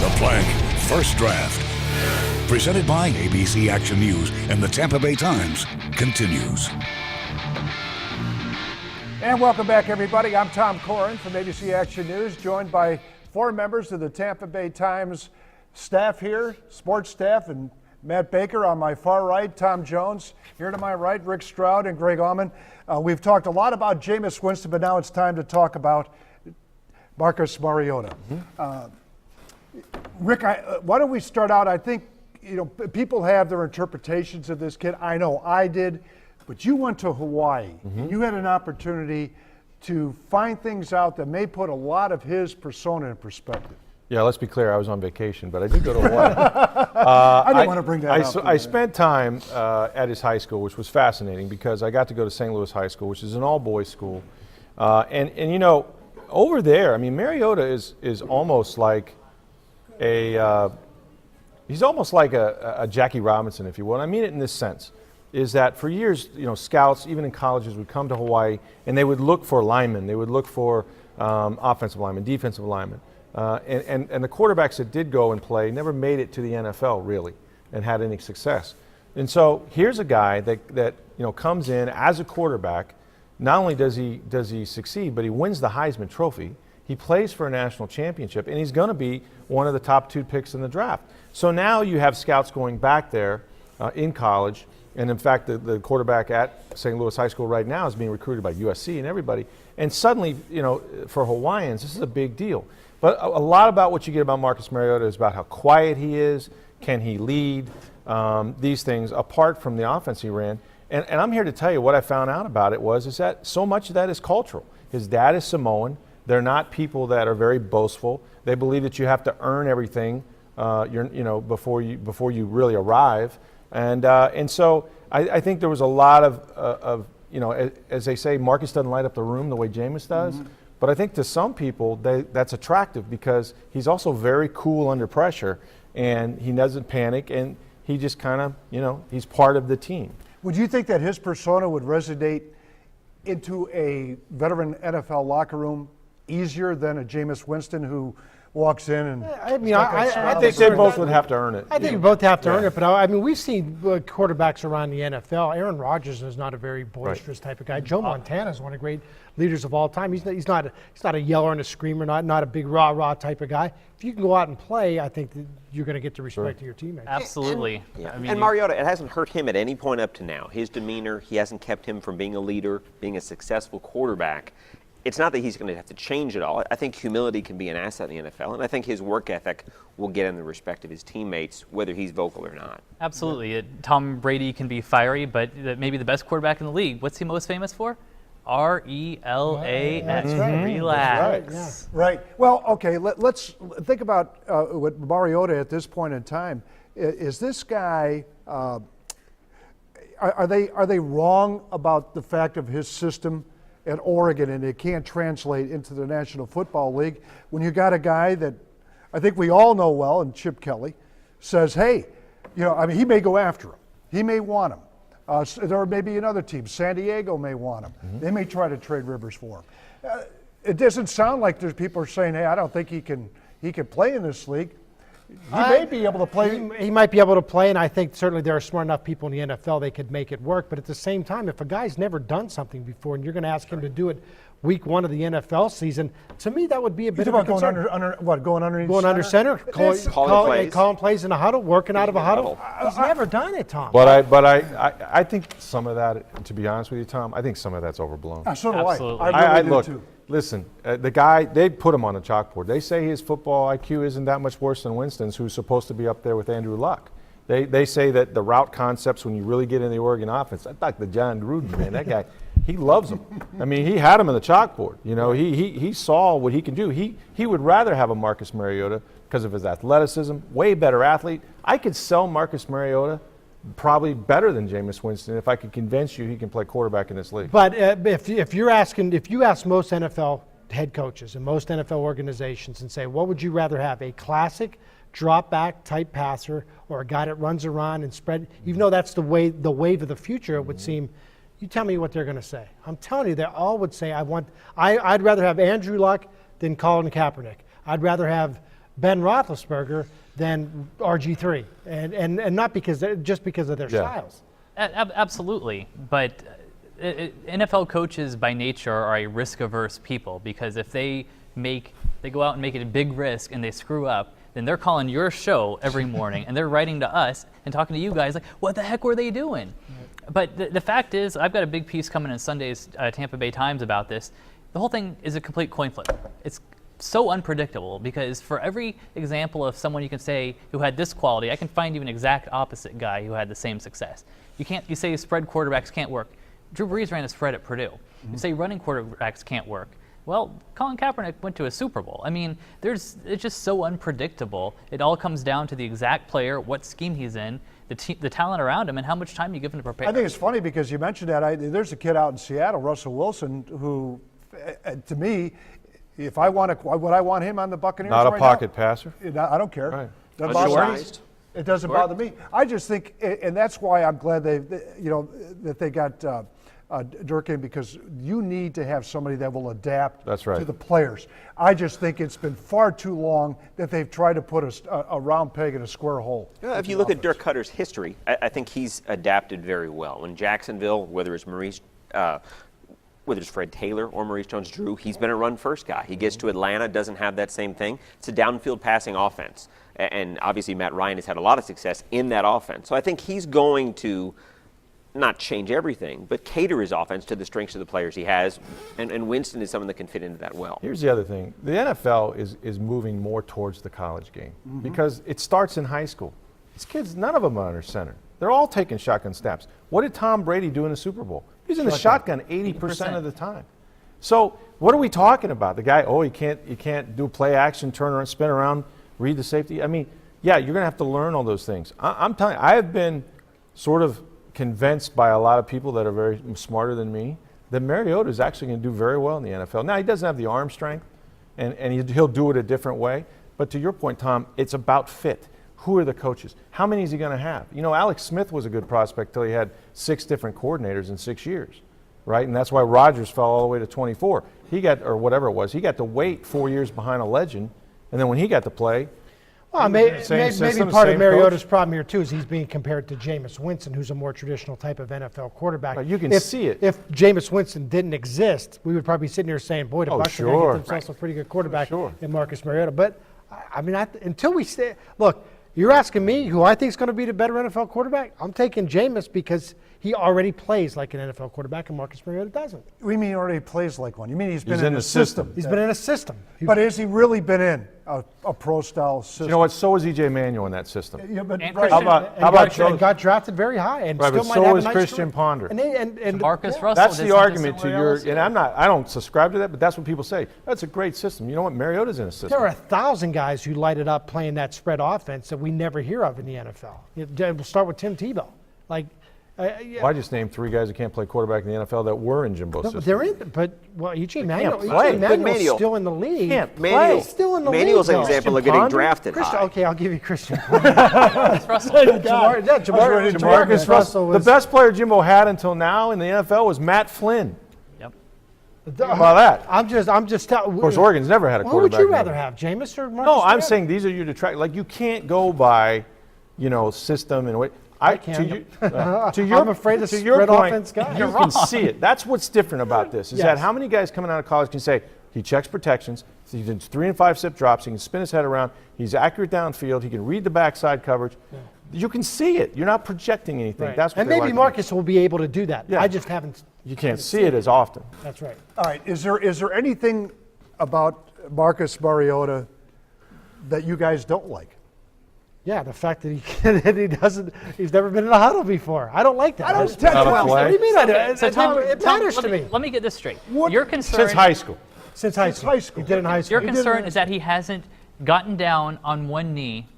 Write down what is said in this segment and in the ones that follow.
The Plank First Draft, presented by ABC Action News and the Tampa Bay Times, continues. And welcome back, everybody. I'm Tom Korun from ABC Action News, joined by 4 members of the Tampa Bay Times staff here, sports staff, and Matt Baker on my far right, Tom Jones here to my right, Rick Stroud and Greg Auman. We've talked a lot about Jameis Winston, but now it's time to talk about Marcus Mariota. Rick, why don't we start out? I think people have their interpretations of this kid. I know I did, but you went to Hawaii. You had an opportunity to find things out that may put a lot of his persona in perspective. Yeah, let's be clear. I was on vacation, but I did go to Hawaii. I didn't want to bring that up. I spent time at his high school, which was fascinating because I got to go to St. Louis High School, which is an all-boys school. And over there, I mean, Mariota is almost like he's almost like a Jackie Robinson, if you will. And I mean it in this sense, is that for years, scouts, even in colleges, would come to Hawaii and they would look for linemen. They would look for offensive linemen, defensive linemen. And the quarterbacks that did go and play never made it to the NFL, really, and had any success. And so here's a guy that comes in as a quarterback. Not only does he succeed, but he wins the Heisman Trophy. He plays for a national championship, and he's going to be one of the top 2 picks in the draft. So now you have scouts going back there in college, and in fact, the quarterback at St. Louis High School right now is being recruited by USC and everybody. And suddenly, for Hawaiians, this is a big deal. But a lot about what you get about Marcus Mariota is about how quiet he is, can he lead, these things, apart from the offense he ran. And I'm here to tell you what I found out about it is that so much of that is cultural. His dad is Samoan. They're not people that are very boastful. They believe that you have to earn everything before you really arrive. And so I think there was a lot of as they say, Marcus doesn't light up the room the way Jameis does. But I think to some people, that's attractive because he's also very cool under pressure, and he doesn't panic, and he just kind of, he's part of the team. Would you think that his persona would resonate into a veteran NFL locker room easier than a Jameis Winston who walks in and... I think they both would have to earn it. I think we both have to earn it, but we've seen quarterbacks around the NFL. Aaron Rodgers is not a very boisterous type of guy. Joe Montana is one of the great leaders of all time. He's not a yeller and a screamer, not a big rah type of guy. If you can go out and play, I think that you're going to get the respect of your teammates. Absolutely. And Mariota, it hasn't hurt him at any point up to now. His demeanor, he hasn't kept him from being a leader, being a successful quarterback. It's not that he's going to have to change it all. I think humility can be an asset in the NFL, and I think his work ethic will get him the respect of his teammates, whether he's vocal or not. Absolutely. Tom Brady can be fiery, but maybe the best quarterback in the league. What's he most famous for? RELAX. That's right. Relax. That's right. Yeah. Right. Well, okay, let's think about what Mariota at this point in time. Is this guy, are they wrong about the fact of his system at Oregon, and it can't translate into the National Football League when you got a guy that I think we all know well, and Chip Kelly says, hey, he may go after him. He may want him. There may be another team. San Diego may want him. They may try to trade Rivers for him. It doesn't sound like there's people are saying, hey, I don't think he can play in this league. He may be able to play. He might be able to play, and I think certainly there are smart enough people in the NFL they could make it work. But at the same time, if a guy's never done something before and you're going to ask him to do it week 1 of the NFL season, to me that would be a bit of a concern. Going underneath going under center, calling plays in a huddle, working out of a huddle. He's never done it, Tom. But I think some of that, to be honest with you, Tom, I think some of that's overblown. So do Absolutely. I really do too. Listen, the guy, they put him on a chalkboard. They say his football IQ isn't that much worse than Winston's, who's supposed to be up there with Andrew Luck. They say that the route concepts, when you really get in the Oregon offense, I like the John Gruden, man. That guy, he loves them. I mean, he had him in the chalkboard. He saw what he can do. He would rather have a Marcus Mariota because of his athleticism, way better athlete. I could sell Marcus Mariota probably better than Jameis Winston if I could convince you he can play quarterback in this league. But if you ask most NFL head coaches and most NFL organizations and say, what would you rather have, a classic drop back type passer or a guy that runs around and spread, even though that's the wave of the future, it would seem, you tell me what they're going to say. I'm telling you, they all would say, I'd rather have Andrew Luck than Colin Kaepernick. I'd rather have Ben Roethlisberger than RG3, and not just because of their styles. Absolutely, but NFL coaches by nature are a risk-averse people, because if they go out and make it a big risk and they screw up, then they're calling your show every morning and they're writing to us and talking to you guys like, what the heck were they doing? But the fact is, I've got a big piece coming in Sunday's Tampa Bay Times about this. The whole thing is a complete coin flip. It's so unpredictable, because for every example of someone you can say who had this quality, I can find you an exact opposite guy who had the same success. You say spread quarterbacks can't work. Drew Brees ran a spread at Purdue. You say running quarterbacks can't work. Well, Colin Kaepernick went to a Super Bowl. I mean, it's just so unpredictable. It all comes down to the exact player, what scheme he's in, the talent around him, and how much time you give him to prepare. I think it's funny because you mentioned that. There's a kid out in Seattle, Russell Wilson, who, to me, if I want would I want him on the Buccaneers? Not a right pocket now? passer. I don't care. Right. Doesn't bother me. Undersized. It doesn't bother me. I just think, and that's why I'm glad that they got Dirk in, because you need to have somebody that will adapt to the players. I just think it's been far too long that they've tried to put a round peg in a square hole. Yeah, if you look at Dirk Cutter's history, I think he's adapted very well. In Jacksonville, whether it's Fred Taylor or Maurice Jones-Drew, he's been a run-first guy. He gets to Atlanta, doesn't have that same thing. It's a downfield passing offense. And obviously Matt Ryan has had a lot of success in that offense. So I think he's going to not change everything, but cater his offense to the strengths of the players he has. And Winston is someone that can fit into that well. Here's the other thing. The NFL is moving more towards the college game because it starts in high school. These kids, none of them are under center. They're all taking shotgun snaps. What did Tom Brady do in the Super Bowl? He's in the shotgun 80% of the time. So what are we talking about? The guy, you can't do play action, turn around, spin around, read the safety. I mean, yeah, you're going to have to learn all those things. I'm telling you, I have been sort of convinced by a lot of people that are very smarter than me that Mariota is actually going to do very well in the NFL. Now, he doesn't have the arm strength, and he'll do it a different way. But to your point, Tom, it's about fit. Who are the coaches? How many is he going to have? You know, Alex Smith was a good prospect till he had 6 different coordinators in 6 years, right? And that's why Rodgers fell all the way to 24. He got to wait 4 years behind a legend, and then when he got to play, well, maybe part of Mariota's problem here, too, is he's being compared to Jameis Winston, who's a more traditional type of NFL quarterback. Right, you can see it. If Jameis Winston didn't exist, we would probably be sitting here saying, boy, the Bucs are going to get themselves a pretty good quarterback in Marcus Mariota. But, I mean, until we say, look, you're asking me who I think is going to be the better NFL quarterback? I'm taking Jameis because he already plays like an NFL quarterback and Marcus Mariota doesn't. We mean he already plays like one. You mean he's been in a system? He's been in a system. But has he really been in a pro-style system? You know what? So was E.J. Manuel in that system. Yeah, but got drafted very high and right, still but might so have was a nice Christian career. Ponder. And Marcus Russell. That's the argument to your, LSU. and I don't subscribe to that, but that's what people say. That's a great system. You know what? Mariota's in a system. There are 1,000 guys who light it up playing that spread offense that we never hear of in the NFL. We'll start with Tim Tebow. Well, I just named 3 guys that can't play quarterback in the NFL that were in Jimbo's system. They're in, but E.J. Manuel's Manuel still in the league. Can't play. He's still in the league. Manuel's an example of getting drafted high. Okay, I'll give you Christian. Jamarcus Russell was The best player Jimbo had until now in the NFL was Matt Flynn. Yep. How about that? I'm just telling. Of course, Oregon's never had a Who quarterback. would you rather have, Jameis or Marcus? No, I'm Mariota? saying these are your detractors. Like, you can't go by, system and way. I can. I'm afraid of to your spread point, offense guys. you can see it. That's what's different about this, is that how many guys coming out of college can say, he checks protections, he does 3 and 5 step drops, he can spin his head around, he's accurate downfield, he can read the backside coverage. Yeah. You can see it. You're not projecting anything. Right. That's what and maybe Marcus will be able to do that. Yeah. I just haven't. You can't see it as often. That's right. All right. Is there anything about Marcus Mariota that you guys don't like? Yeah, the fact that he's never been in a huddle before. I don't like that. What do you mean? It matters to me. Let me get this straight. What? Your concern Since high school. Since high school. He did in high school. Your concern is that he hasn't gotten down on one knee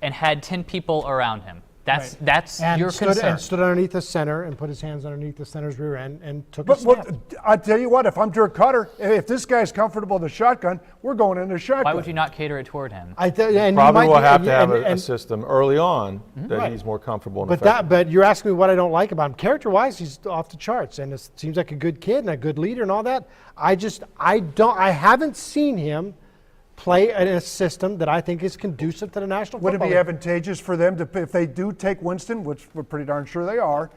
and had 10 people around him. That's your concern. And stood underneath the center and put his hands underneath the center's rear end and took a snap. I tell you what, if I'm Dirk Cutter, if this guy's comfortable in the shotgun, we're going in the shotgun. Why would you not cater it toward him? Probably will have to have a system early on that he's more comfortable in. But you're asking me what I don't like about him. Character-wise, he's off the charts, and it seems like a good kid and a good leader and all that. I haven't seen him play in a system that I think is conducive to the National Would it Football be League. advantageous for them to, if they do take Winston, which we're pretty darn sure they are,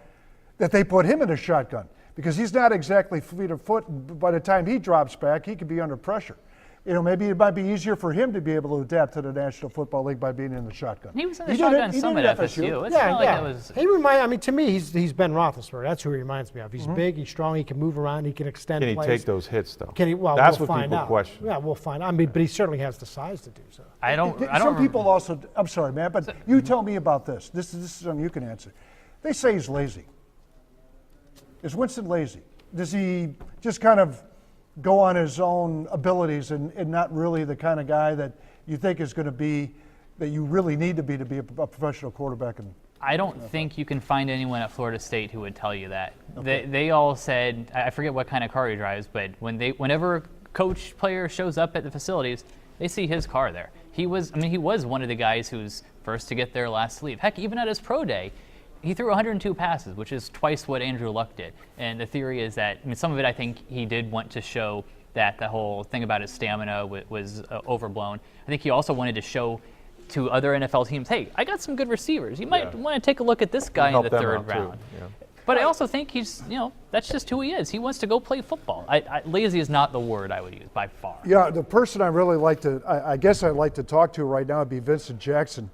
that they put him in a shotgun? Because he's not exactly fleet of foot. By the time he drops back, he could be under pressure. Maybe it might be easier for him to be able to adapt to the National Football League by being in the shotgun. He was in the shotgun some at FSU. It's not like it was. To me, he's Ben Roethlisberger. That's who he reminds me of. He's big, he's strong, he can move around, he can extend Can he plays. take those hits, though? Can he? Well, That's we'll what find people out. question. Yeah, we'll find out. But he certainly has the size to do so. Some people also, I'm sorry, man, but you tell me about this. This is something you can answer. They say he's lazy. Is Winston lazy? Does he just kind of go on his own abilities and not really the kind of guy that you think is going to be, that you really need to be a professional quarterback? I don't think you can find anyone at Florida State who would tell you that. Okay. They all said, I forget what kind of car he drives, but whenever a coach player shows up at the facilities, they see his car there. He was one of the guys who's first to get there, last to leave. Heck, even at his pro day, he threw 102 passes, which is twice what Andrew Luck did. And the theory is that, some of it I think he did want to show that the whole thing about his stamina was overblown. I think he also wanted to show to other NFL teams, hey, I got some good receivers. You might want to take a look at this guy in the third round. Yeah. But I also think he's, that's just who he is. He wants to go play football. Lazy is not the word I would use by far. Yeah, the person I really like to, I guess I'd like to talk to right now would be Vincent Jackson,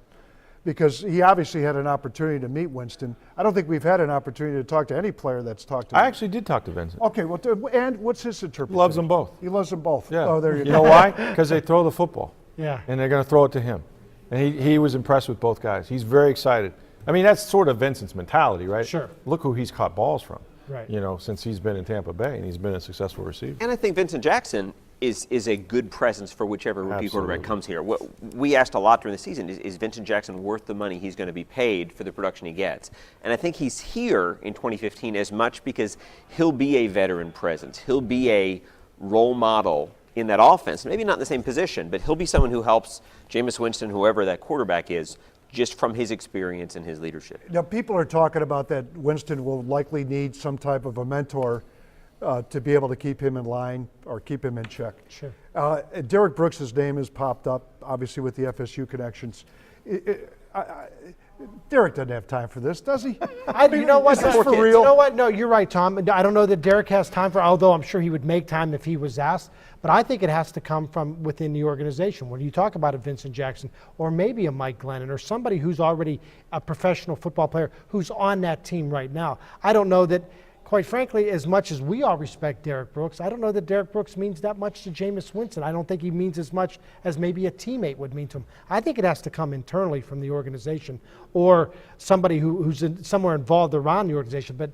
because he obviously had an opportunity to meet Winston. I don't think we've had an opportunity to talk to any player that's talked to him. I actually did talk to Vincent. Okay, well, and what's his interpretation? Loves them both. He loves them both. Yeah. Oh, there you go. You know why? Because they throw the football. Yeah. And they're going to throw it to him. And he was impressed with both guys. He's very excited. That's sort of Vincent's mentality, right? Sure. Look who he's caught balls from. Right. Since he's been in Tampa Bay, and he's been a successful receiver. And I think Vincent Jackson is a good presence for whichever rookie quarterback comes here. We asked a lot during the season, is Vincent Jackson worth the money he's going to be paid for the production he gets? And I think he's here in 2015 as much because he'll be a veteran presence. He'll be a role model in that offense. Maybe not in the same position, but he'll be someone who helps Jameis Winston, whoever that quarterback is, just from his experience and his leadership. Now, people are talking about that Winston will likely need some type of a mentor to be able to keep him in line or keep him in check. Sure. Derek Brooks' name has popped up, obviously with the FSU connections. Derek doesn't have time for this, does he? You know what? Is this for real? You know what? No, you're right, Tom. I don't know that Derek has time for, although I'm sure he would make time if he was asked. But I think it has to come from within the organization. When you talk about a Vincent Jackson or maybe a Mike Glennon or somebody who's already a professional football player who's on that team right now, I don't know that, quite frankly, as much as we all respect Derek Brooks, I don't know that Derek Brooks means that much to Jameis Winston. I don't think he means as much as maybe a teammate would mean to him. I think it has to come internally from the organization or somebody who's somewhere involved around the organization. But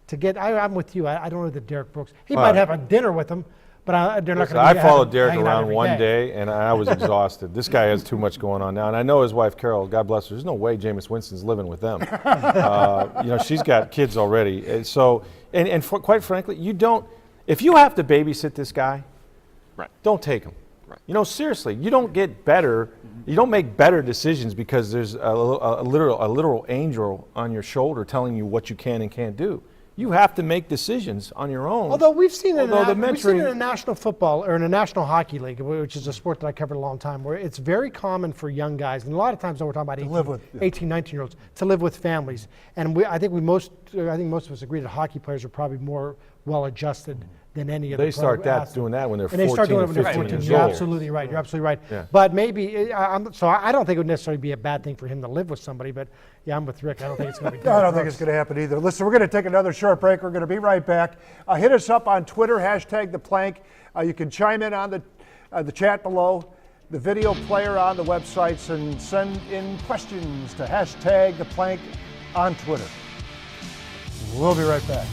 to get, I'm with you. I don't know that Derek Brooks, he might have a dinner with him, but they're not going to be I followed Derek hanging out around every one day, and I was exhausted. This guy has too much going on now. And I know his wife, Carol, God bless her, there's no way Jameis Winston's living with them. She's got kids already. Quite frankly, if you have to babysit this guy, right, don't take him. Right. Seriously, you don't get better. You don't make better decisions because there's a literal angel on your shoulder telling you what you can and can't do. You have to make decisions on your own. Although we've seen it in a national football or in a national hockey league, which is a sport that I covered a long time, where it's very common for young guys, and a lot of times we're talking about 18, 19-year-olds, to live with families. And I think most of us agree that hockey players are probably more well-adjusted than any of the They start doing that when they're 14 and they start doing it when they're 15 14. years You're old. absolutely right. You're absolutely right. Yeah. But maybe, so I don't think it would necessarily be a bad thing for him to live with somebody, but yeah, I'm with Rick. I don't think it's going to be. No, I don't think it's going to happen either. Listen, we're going to take another short break. We're going to be right back. Hit us up on Twitter, #ThePlank. You can chime in on the chat below, the video player on the websites, and send in questions to #ThePlank on Twitter. We'll be right back.